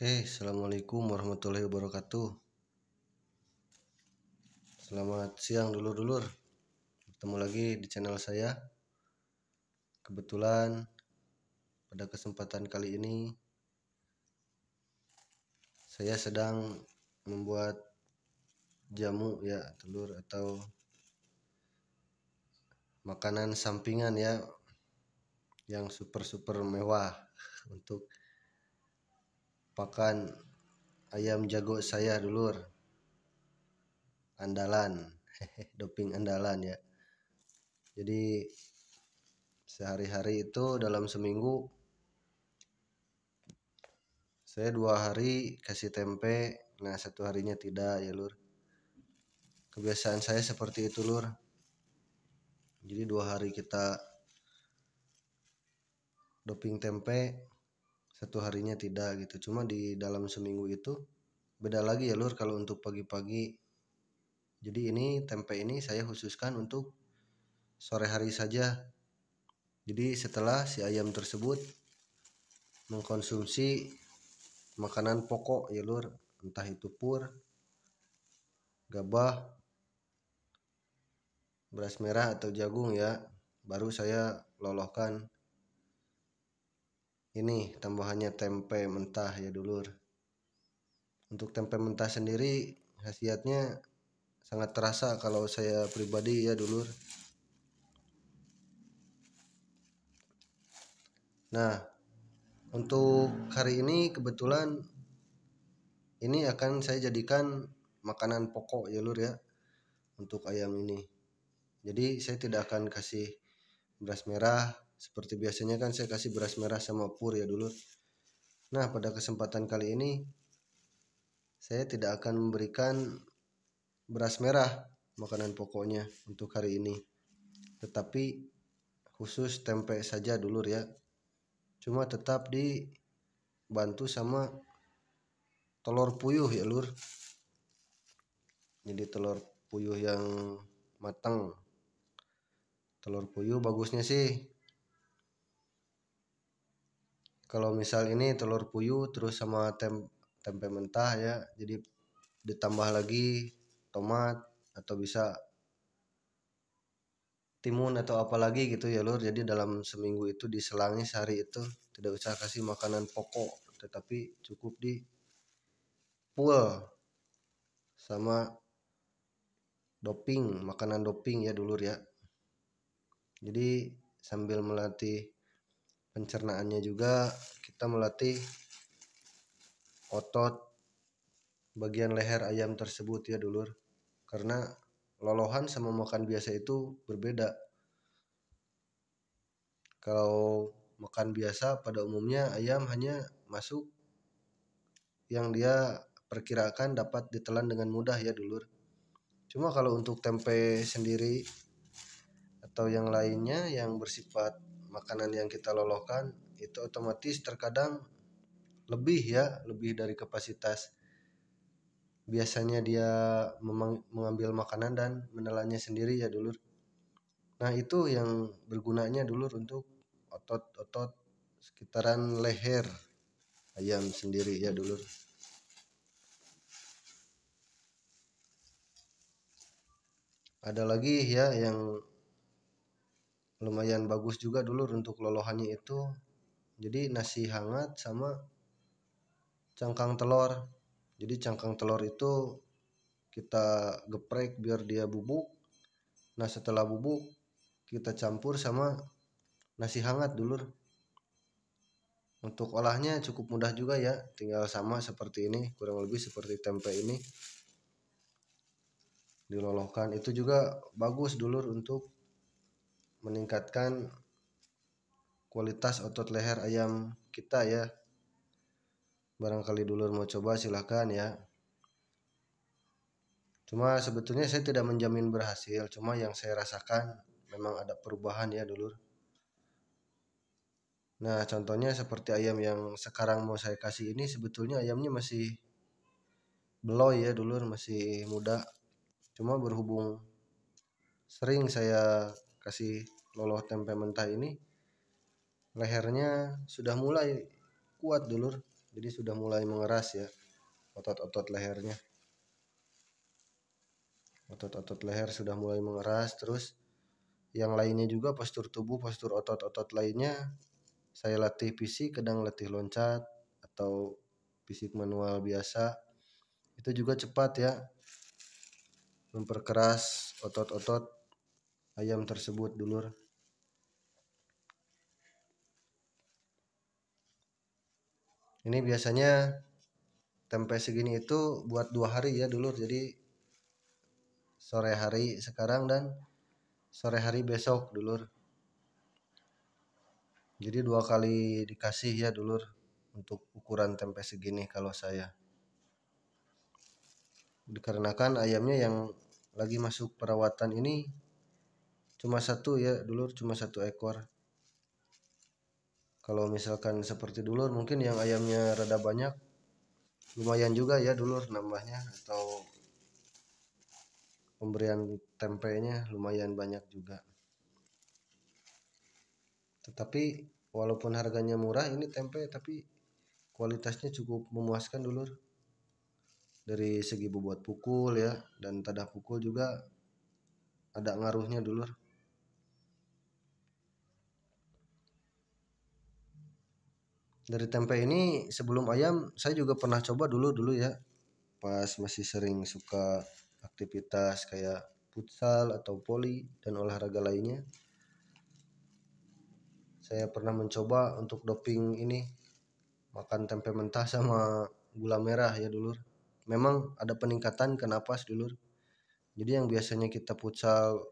Oke, assalamualaikum warahmatullahi wabarakatuh. Selamat siang dulur-dulur. Bertemu lagi di channel saya. Kebetulan pada kesempatan kali ini saya sedang membuat jamu ya, telur atau makanan sampingan ya, yang super mewah untuk pakan ayam jago saya dulur. Andalan, doping andalan ya. Jadi sehari-hari itu dalam seminggu saya 2 hari kasih tempe, nah 1 harinya tidak ya lur. Kebiasaan saya seperti itu lur. Jadi 2 hari kita doping tempe, 1 harinya tidak gitu. Cuma di dalam seminggu itu beda lagi ya lur kalau untuk pagi-pagi. Jadi ini tempe ini saya khususkan untuk sore hari saja. Jadi setelah si ayam tersebut mengkonsumsi makanan pokok ya lur, entah itu pur, gabah, beras merah atau jagung ya, baru saya lolohkan ini tambahannya tempe mentah ya dulur. Untuk tempe mentah sendiri khasiatnya sangat terasa kalau saya pribadi ya dulur. Nah, untuk hari ini kebetulan ini akan saya jadikan makanan pokok ya lur ya untuk ayam ini. Jadi saya tidak akan kasih beras merah seperti biasanya, kan saya kasih beras merah sama pur ya dulur. Nah, pada kesempatan kali ini saya tidak akan memberikan beras merah makanan pokoknya untuk hari ini, tetapi khusus tempe saja dulur ya. Cuma tetap dibantu sama telur puyuh ya lur. Jadi telur puyuh yang matang. Telur puyuh bagusnya sih kalau misal ini telur puyuh terus sama tempe mentah ya, jadi ditambah lagi tomat atau bisa timun atau apalagi gitu ya lur. Jadi dalam seminggu itu diselangi sehari itu tidak usah kasih makanan pokok, tetapi cukup di full sama doping, makanan doping ya dulur ya. Jadi sambil melatih pencernaannya juga kita melatih otot bagian leher ayam tersebut ya dulur. Karena lolohan sama makan biasa itu berbeda. Kalau makan biasa pada umumnya ayam hanya masuk yang dia perkirakan dapat ditelan dengan mudah ya dulur. Cuma kalau untuk tempe sendiri atau yang lainnya yang bersifat makanan yang kita lolohkan itu otomatis terkadang lebih ya, lebih dari kapasitas biasanya dia mengambil makanan dan menelannya sendiri ya dulur. Nah, itu yang bergunanya dulur untuk otot-otot sekitaran leher ayam sendiri ya dulur. Ada lagi ya yang lumayan bagus juga dulur untuk lolohannya itu. Jadi nasi hangat sama cangkang telur. Jadi cangkang telur itu kita geprek biar dia bubuk. Nah, setelah bubuk kita campur sama nasi hangat dulur. Untuk olahnya cukup mudah juga ya, tinggal sama seperti ini, kurang lebih seperti tempe ini diloloskan. Itu juga bagus dulur untuk meningkatkan kualitas otot leher ayam kita ya. Barangkali dulur mau coba silahkan ya. Cuma sebetulnya saya tidak menjamin berhasil, cuma yang saya rasakan memang ada perubahan ya dulur. Nah, contohnya seperti ayam yang sekarang mau saya kasih ini, sebetulnya ayamnya masih beloy ya dulur, masih muda. Cuma berhubung sering saya kasih loloh tempe mentah ini, lehernya sudah mulai kuat dulur. Jadi sudah mulai mengeras ya otot-otot lehernya. Otot-otot leher sudah mulai mengeras. Terus yang lainnya juga postur tubuh, postur otot-otot lainnya saya latih fisik, kadang latih loncat atau fisik manual biasa. Itu juga cepat ya memperkeras otot-otot ayam tersebut dulur. Ini biasanya tempe segini itu buat 2 hari ya dulur. Jadi sore hari sekarang dan sore hari besok dulur. Jadi 2 kali dikasih ya dulur untuk ukuran tempe segini kalau saya. Dikarenakan ayamnya yang lagi masuk perawatan ini cuma satu ya dulur, cuma 1 ekor. Kalau misalkan seperti dulur mungkin yang ayamnya rada banyak, lumayan juga ya dulur nambahnya atau pemberian tempenya lumayan banyak juga. Tetapi walaupun harganya murah ini tempe, tapi kualitasnya cukup memuaskan dulur. Dari segi bobot pukul ya dan tadah pukul juga ada ngaruhnya dulur. Dari tempe ini sebelum ayam saya juga pernah coba dulu ya, pas masih sering suka aktivitas kayak futsal atau voli dan olahraga lainnya. Saya pernah mencoba untuk doping ini, makan tempe mentah sama gula merah ya dulur. Memang ada peningkatan ke napas dulur. Jadi yang biasanya kita futsal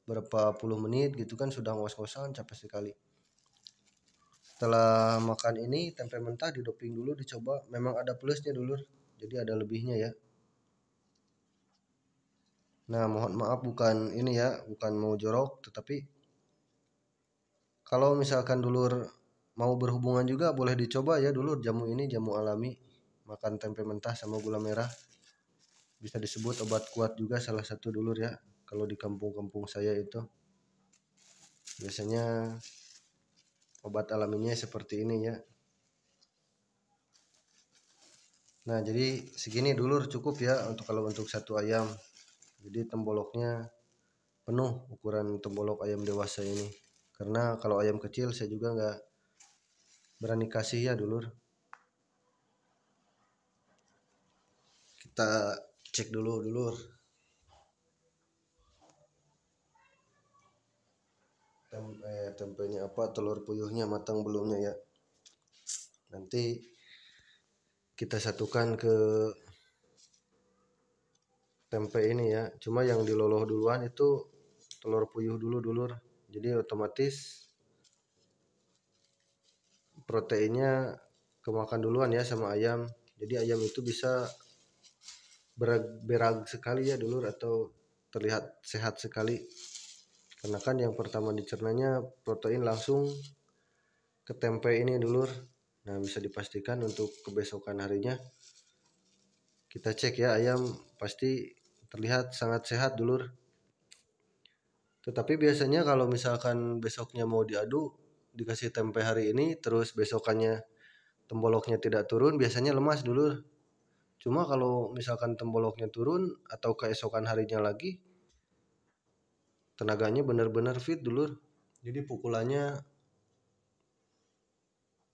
berapa puluh menit gitu kan sudah ngos-ngosan capek sekali. Setelah makan ini tempe mentah di doping dulu dicoba, memang ada plusnya dulur. Jadi ada lebihnya ya. Nah, mohon maaf bukan ini ya, bukan mau jorok, tetapi kalau misalkan dulur mau berhubungan juga boleh dicoba ya dulur jamu ini, jamu alami. Makan tempe mentah sama gula merah. Bisa disebut obat kuat juga salah satu dulur ya. Kalau di kampung-kampung saya itu biasanya obat alaminya seperti ini ya. Nah, jadi segini dulur cukup ya kalau untuk satu ayam. Jadi temboloknya penuh ukuran tembolok ayam dewasa ini. Karena kalau ayam kecil saya juga nggak berani kasih ya dulur. Kita cek dulu dulur. Tempenya apa, telur puyuhnya matang belumnya ya. Nanti kita satukan ke tempe ini ya. Cuma yang diloloh duluan itu telur puyuh dulu dulur. Jadi otomatis proteinnya kemakan duluan ya sama ayam. Jadi ayam itu bisa berag sekali ya dulur atau terlihat sehat sekali. Karena kan yang pertama dicernanya protein langsung ke tempe ini dulur. Nah, bisa dipastikan untuk kebesokan harinya kita cek ya ayam pasti terlihat sangat sehat dulur. Tetapi biasanya kalau misalkan besoknya mau diadu dikasih tempe hari ini terus besokannya temboloknya tidak turun, biasanya lemas dulur. Cuma kalau misalkan temboloknya turun atau keesokan harinya lagi tenaganya benar-benar fit dulur. Jadi pukulannya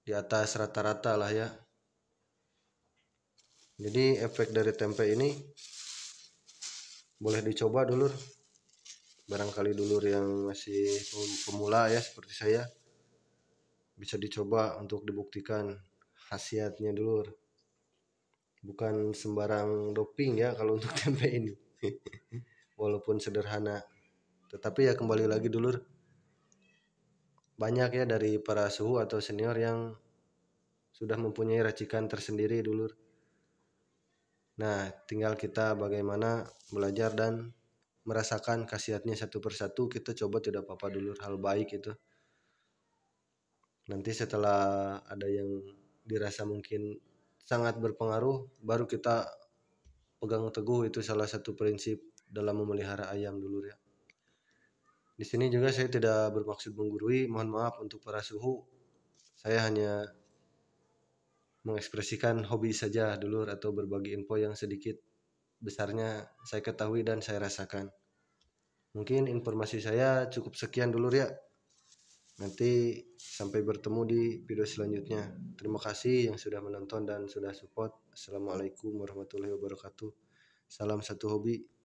di atas rata-rata lah ya. Jadi efek dari tempe ini boleh dicoba dulur. Barangkali dulur yang masih pemula ya seperti saya bisa dicoba untuk dibuktikan khasiatnya dulur. Bukan sembarang doping ya kalau untuk tempe ini. Walaupun sederhana. Tetapi ya kembali lagi dulur. Banyak ya dari para suhu atau senior yang sudah mempunyai racikan tersendiri dulur. Nah, tinggal kita bagaimana belajar dan merasakan khasiatnya satu persatu. Kita coba tidak apa-apa dulur, hal baik itu. Nanti setelah ada yang dirasa mungkin sangat berpengaruh, baru kita pegang teguh itu salah satu prinsip dalam memelihara ayam dulur ya. Di sini juga saya tidak bermaksud menggurui, mohon maaf untuk para suhu. Saya hanya mengekspresikan hobi saja dulur, atau berbagi info yang sedikit besarnya saya ketahui dan saya rasakan. Mungkin informasi saya cukup sekian dulur ya. Nanti sampai bertemu di video selanjutnya. Terima kasih yang sudah menonton dan sudah support. Assalamualaikum warahmatullahi wabarakatuh. Salam satu hobi.